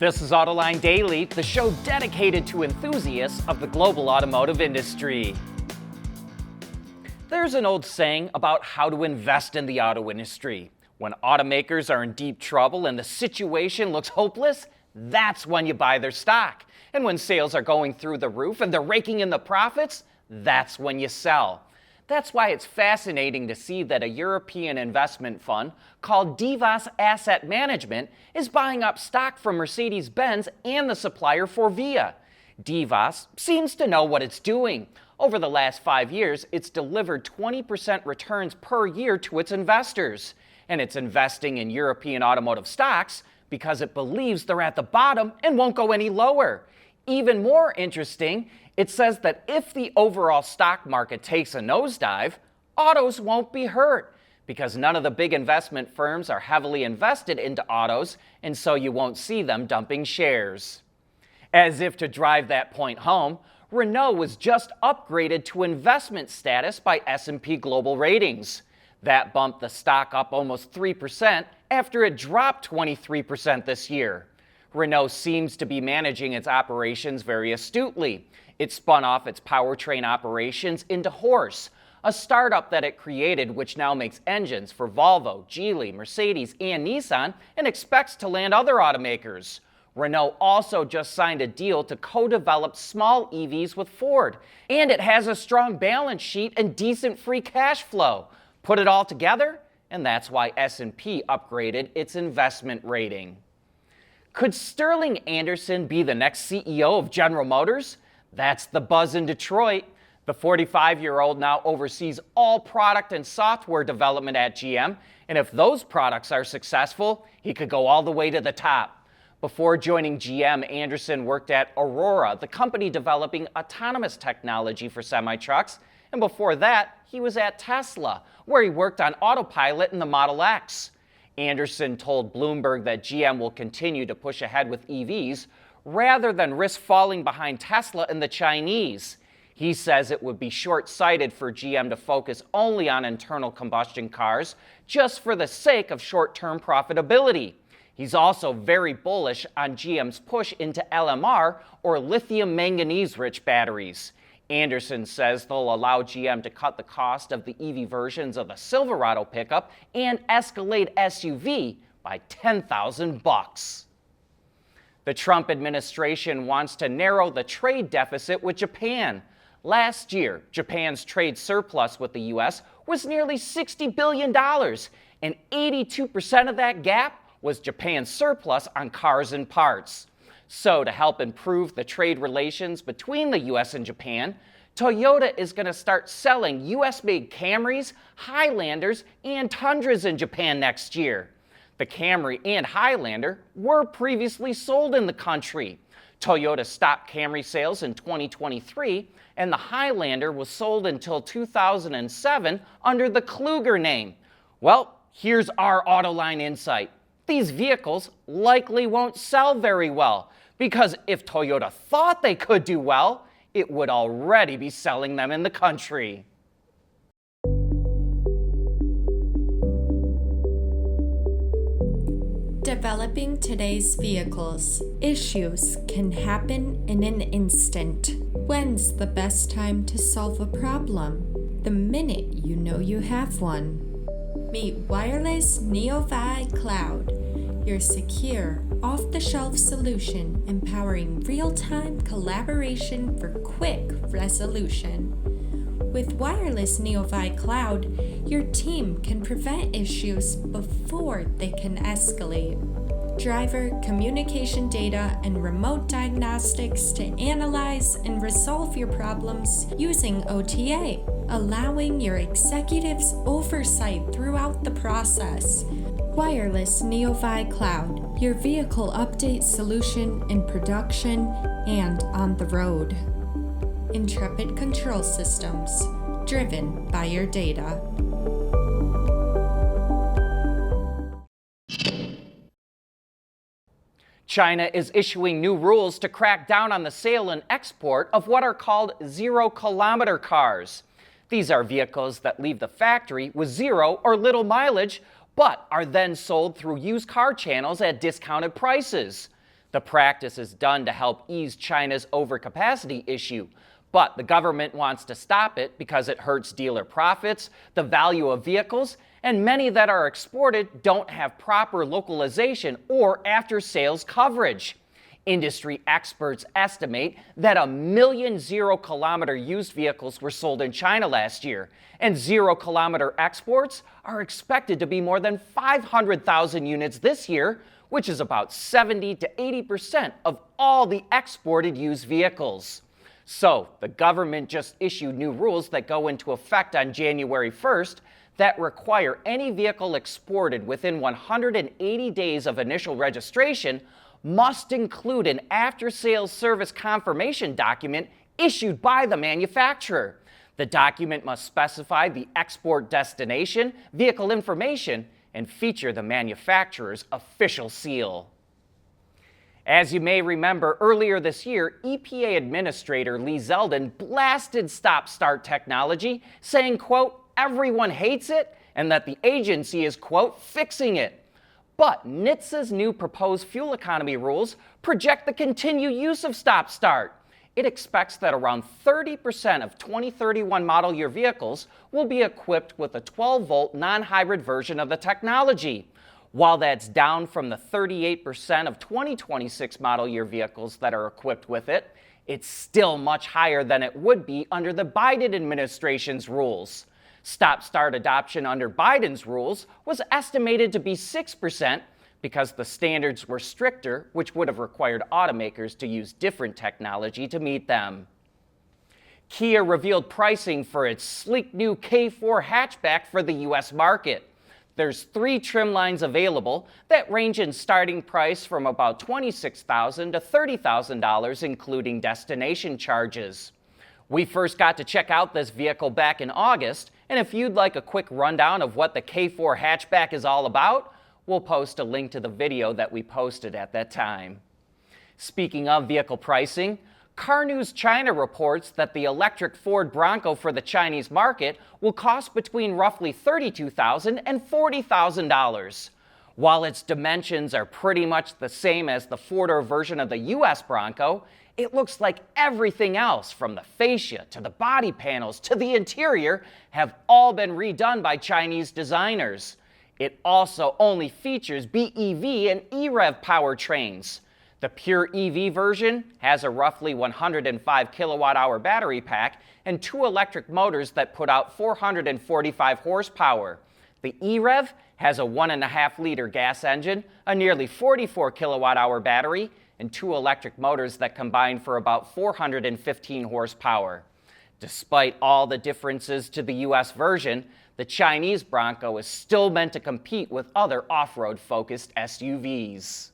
This is Autoline Daily, the show dedicated to enthusiasts of the global automotive industry. There's an old saying about how to invest in the auto industry. When automakers are in deep trouble and the situation looks hopeless, that's when you buy their stock. And when sales are going through the roof and they're raking in the profits, that's when you sell. That's why it's fascinating to see that a European investment fund called DVAS Asset Management is buying up stock from Mercedes-Benz and the supplier Forvia. DVAS seems to know what it's doing. Over the last 5 years, it's delivered 20% returns per year to its investors. And it's investing in European automotive stocks because it believes they're at the bottom and won't go any lower. Even more interesting, it says that if the overall stock market takes a nosedive, autos won't be hurt because none of the big investment firms are heavily invested into autos, and so you won't see them dumping shares. As if to drive that point home, Renault was just upgraded to investment status by S&P Global Ratings. That bumped the stock up almost 3% after it dropped 23% this year. Renault seems to be managing its operations very astutely. It spun off its powertrain operations into Horse, a startup that it created which now makes engines for Volvo, Geely, Mercedes, and Nissan, and expects to land other automakers. Renault also just signed a deal to co-develop small EVs with Ford, and it has a strong balance sheet and decent free cash flow. Put it all together, and that's why S&P upgraded its investment rating. Could Sterling Anderson be the next CEO of General Motors? That's the buzz in Detroit. The 45-year-old now oversees all product and software development at GM, and if those products are successful, he could go all the way to the top. Before joining GM, Anderson worked at Aurora, the company developing autonomous technology for semi-trucks, and before that, he was at Tesla, where he worked on autopilot in the Model X. Anderson told Bloomberg that GM will continue to push ahead with EVs rather than risk falling behind Tesla and the Chinese. He says it would be short-sighted for GM to focus only on internal combustion cars just for the sake of short-term profitability. He's also very bullish on GM's push into LMR, or lithium manganese-rich batteries. Anderson says they'll allow GM to cut the cost of the EV versions of the Silverado pickup and Escalade SUV by $10,000. The Trump administration wants to narrow the trade deficit with Japan. Last year, Japan's trade surplus with the U.S. was nearly $60 billion, and 82% of that gap was Japan's surplus on cars and parts. So to help improve the trade relations between the U.S. and Japan, Toyota is going to start selling U.S.-made Camrys, Highlanders, and Tundras in Japan next year. The Camry and Highlander were previously sold in the country. Toyota stopped Camry sales in 2023, and the Highlander was sold until 2007 under the Kluger name. Well, here's our Autoline insight. These vehicles likely won't sell very well, because if Toyota thought they could do well, it would already be selling them in the country. Developing today's vehicles. Issues can happen in an instant. When's the best time to solve a problem? The minute you know you have one. Meet Wireless NeoVi Cloud, your secure, off-the-shelf solution empowering real-time collaboration for quick resolution. With Wireless NeoVi Cloud, your team can prevent issues before they can escalate. Driver communication data and remote diagnostics to analyze and resolve your problems using OTA, allowing your executives oversight throughout the process. Wireless NeoVi Cloud, your vehicle update solution in production and on the road. Intrepid Control Systems, driven by your data. China is issuing new rules to crack down on the sale and export of what are called zero-kilometer cars. These are vehicles that leave the factory with zero or little mileage, but are then sold through used car channels at discounted prices. The practice is done to help ease China's overcapacity issue, but the government wants to stop it because it hurts dealer profits, the value of vehicles, and many that are exported don't have proper localization or after-sales coverage. Industry experts estimate that 1 million zero-kilometer used vehicles were sold in China last year, and zero-kilometer exports are expected to be more than 500,000 units this year, which is about 70 to 80% of all the exported used vehicles. So, the government just issued new rules that go into effect on January 1st that require any vehicle exported within 180 days of initial registration must include an after-sales service confirmation document issued by the manufacturer. The document must specify the export destination, vehicle information, and feature the manufacturer's official seal. As you may remember, earlier this year, EPA Administrator Lee Zeldin blasted stop-start technology, saying, quote, everyone hates it, and that the agency is, quote, fixing it. But NHTSA's new proposed fuel economy rules project the continued use of stop-start. It expects that around 30% of 2031 model year vehicles will be equipped with a 12-volt non-hybrid version of the technology. While that's down from the 38% of 2026 model year vehicles that are equipped with it, it's still much higher than it would be under the Biden administration's rules. Stop-start adoption under Biden's rules was estimated to be 6% because the standards were stricter, which would have required automakers to use different technology to meet them. Kia revealed pricing for its sleek new K4 hatchback for the U.S. market. There's 3 trim lines available that range in starting price from about $26,000 to $30,000, including destination charges. We first got to check out this vehicle back in August, and if you'd like a quick rundown of what the K4 hatchback is all about, we'll post a link to the video that we posted at that time. Speaking of vehicle pricing, Car News China reports that the electric Ford Bronco for the Chinese market will cost between roughly $32,000 and $40,000. While its dimensions are pretty much the same as the 4-door version of the U.S. Bronco, it looks like everything else, from the fascia to the body panels to the interior, have all been redone by Chinese designers. It also only features BEV and EREV powertrains. The pure EV version has a roughly 105 kilowatt-hour battery pack and 2 electric motors that put out 445 horsepower. The EREV has a 1.5-liter gas engine, a nearly 44 kilowatt-hour battery, and 2 electric motors that combine for about 415 horsepower. Despite all the differences to the U.S. version, the Chinese Bronco is still meant to compete with other off-road focused SUVs.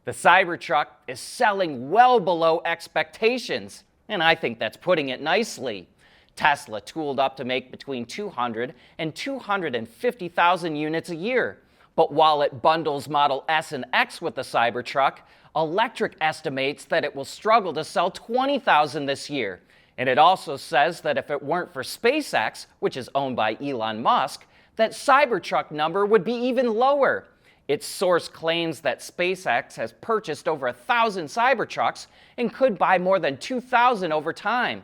The Cybertruck is selling well below expectations, and I think that's putting it nicely. Tesla tooled up to make between 200 and 250,000 units a year. But while it bundles Model S and X with the Cybertruck, Electric estimates that it will struggle to sell 20,000 this year. And it also says that if it weren't for SpaceX, which is owned by Elon Musk, that Cybertruck number would be even lower. Its source claims that SpaceX has purchased over 1,000 Cybertrucks and could buy more than 2,000 over time.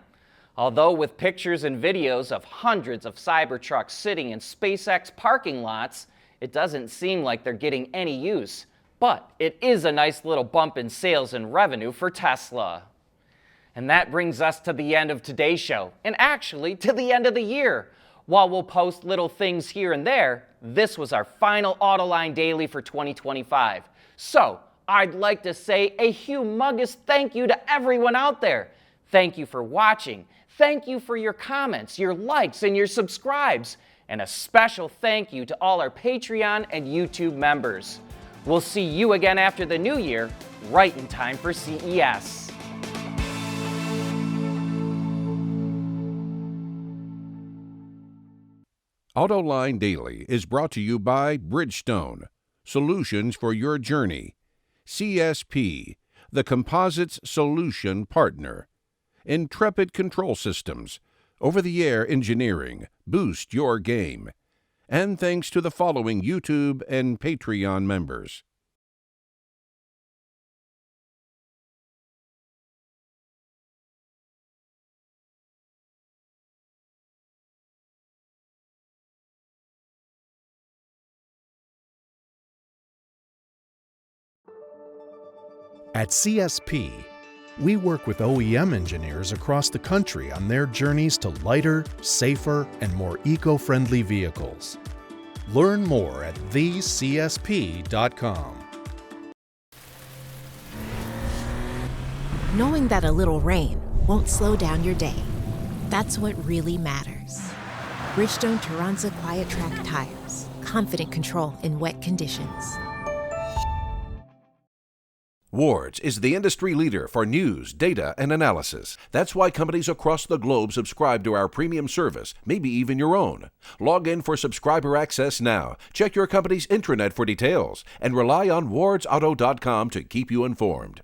Although with pictures and videos of hundreds of Cybertrucks sitting in SpaceX parking lots, it doesn't seem like they're getting any use. But it is a nice little bump in sales and revenue for Tesla. And that brings us to the end of today's show, and actually to the end of the year. While we'll post little things here and there, this was our final Autoline Daily for 2025. So I'd like to say a humongous thank you to everyone out there. Thank you for watching. Thank you for your comments, your likes, and your subscribes. And a special thank you to all our Patreon and YouTube members. We'll see you again after the new year, right in time for CES. Autoline Daily is brought to you by Bridgestone, solutions for your journey. CSP, the composites solution partner. Intrepid Control Systems, over-the-air engineering, boost your game. And thanks to the following YouTube and Patreon members. At CSP, we work with OEM engineers across the country on their journeys to lighter, safer, and more eco-friendly vehicles. Learn more at thecsp.com. Knowing that a little rain won't slow down your day, that's what really matters. Bridgestone Turanza Quiet Track tires, confident control in wet conditions. Wards is the industry leader for news, data, and analysis. That's why companies across the globe subscribe to our premium service, maybe even your own. Log in for subscriber access now. Check your company's intranet for details and rely on wardsauto.com to keep you informed.